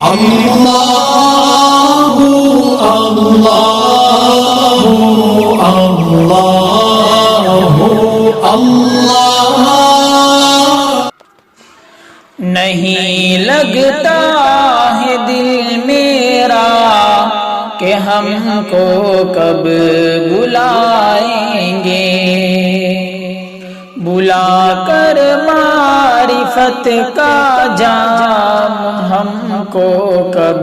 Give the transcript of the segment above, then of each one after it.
اللہ اللہ اللہ اللہ نہیں لگتا ہے دل میرا کہ ہم کو کب بلائیں گے، بلا کر معرفت کا جام ہم کو کب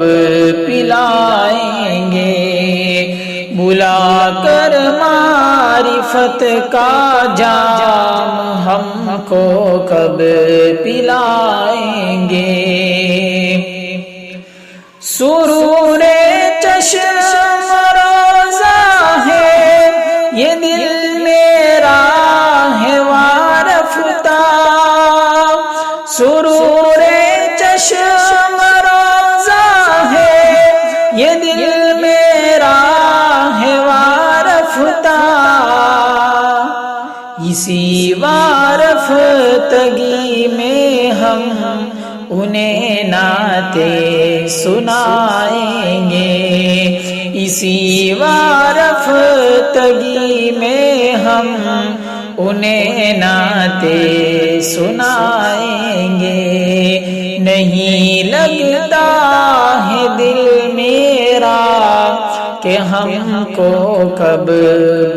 پلائیں گے، بلا کر معرفت کا جام ہم کو کب پلائیں گے۔ سرور چشم روزہ ہے یہ دل میرا ہے وارفتہ، سرور چشم روزہ ہے یہ دل میرا ہے وارفتہ، اسی وارفتگی میں ہم انہیں نعتیں سنائیں گے، اسی وارفتگی میں ہم انہیں نعتیں سنائیں گے۔ نہیں لگتا ہے دل میرا کہ ہم کو کب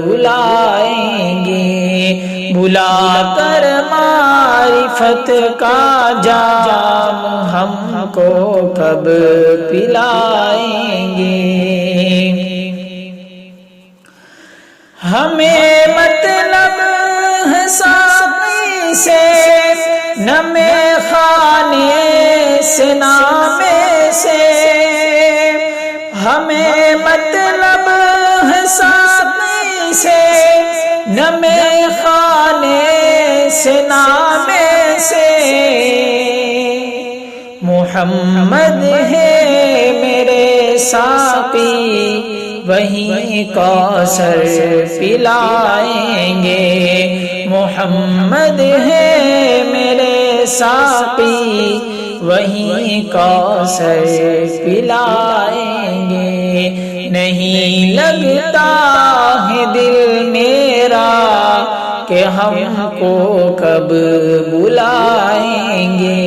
بلائیں گے، بلا کر معرفت کا جام ہم کو کب پلائیں گے۔ ہمیں مطلب ہے ساقی سے نہ میں خانے سے نامے سے، ہمیں مطلب ہے ساقی سے نہ میں خانے سے نامے سے، محمد ہے میرے ساقی وہیں کوثر پلائیں گے، محمد ہے میرے ساقی وہیں کوثر پلائیں گے۔ نہیں لگتا ہے دل میرا کہ ہم کو کب بلائیں گے،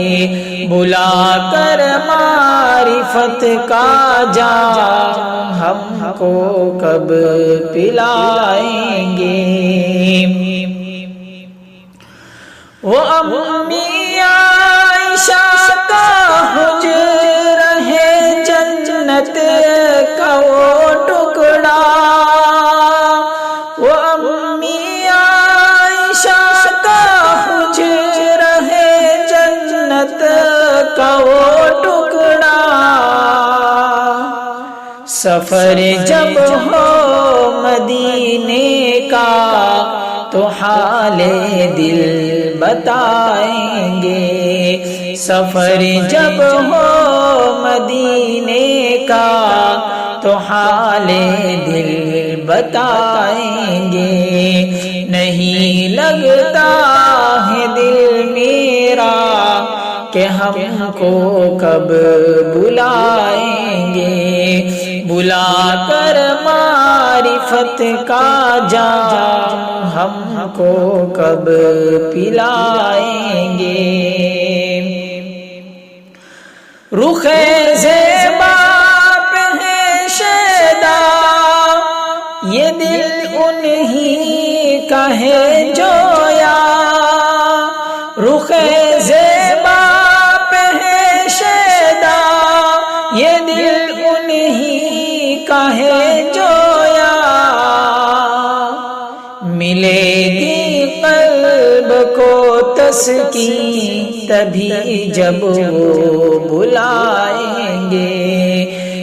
بلا کر معرفت کا جام ہم کو کب پلائیں گے۔ وہ امی عائشہ کا حجر ہے جنت کا وہ ٹکڑا، وہ امی عائشہ کا حجر ہے جنت کا وہ ٹکڑا، سفر جب ہو مدینے کا تو حال دل بتائیں گے، سفر جب ہو مدینے کا تو حال دل بتائیں گے۔ نہیں لگتا ہے دل میرا کہ ہم کو کب بلائیں گے، بلا کر معرفت کا جام ہم کو کب پلائیں گے۔ رخ زیبا پہ ہے شیدا یہ دل انہی کا ہے جویا، رخ زیبا پہ ہے شیدا یہ دل انہی کا ہے جویا، ملے گی قلب کو تسکین تبھی جب وہ بلائیں گے،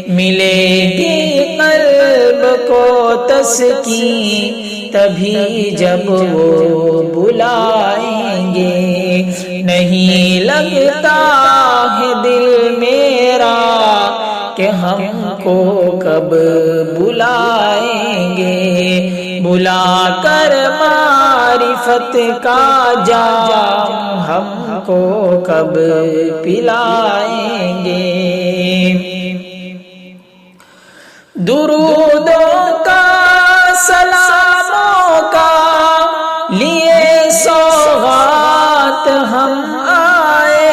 ملے گی قلب کو تسکین تبھی جب وہ بلائیں گے۔ نہیں لگتا ہے دل میرا کہ ہم کو کب بلائیں گے، بلا کر معرفت کا جام ہم کو کب پلائیں گے۔ درودوں کا سلاموں کا لیے سوغات ہم آئے،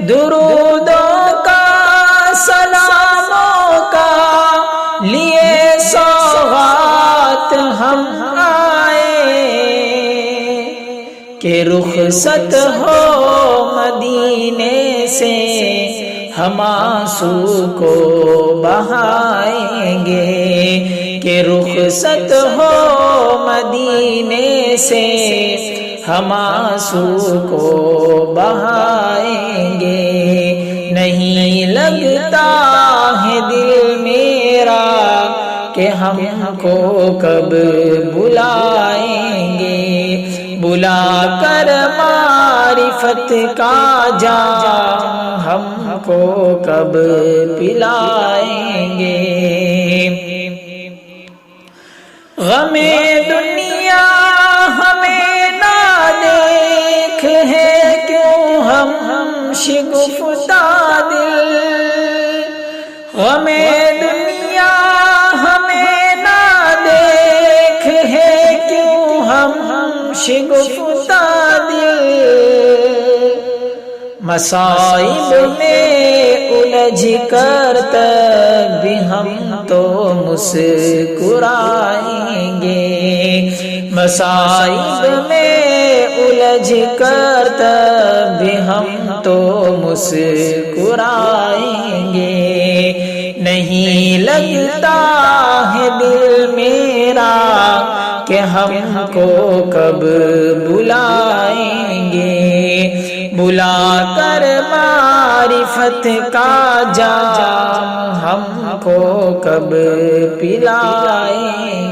درودوں کا سلاموں کا لیے سوغات ہم آئے، کہ رخصت ہو مدینے سے ہم آنسو کو بہائیں گے، کہ رخصت ہو مدینے سے ہم آنسو کو بہائیں گے۔ نہیں لگتا ہے دل میرا کہ ہم کو کب بلائیں گے، بلا کر معرفت کا جام ہم کو کب پلائیں گے۔ غم دنیا ہمیں نہ دیکھ ہے کیوں ہم شگفتہ دل، غم دنیا ہمیں نہ دیکھ ہے کیوں ہم شگفتہ دل، مصائب میں الجھ کر تب بھی ہم تو مسکرائیں گے، مصائب میں الجھ کر تب بھی ہم تو مسکرائیں گے۔ نہیں لگتا ہے دل میرا کہ ہم کو کب بلائیں گے، بلا کر معرفت کا جام ہم کو کب پلائیں گے۔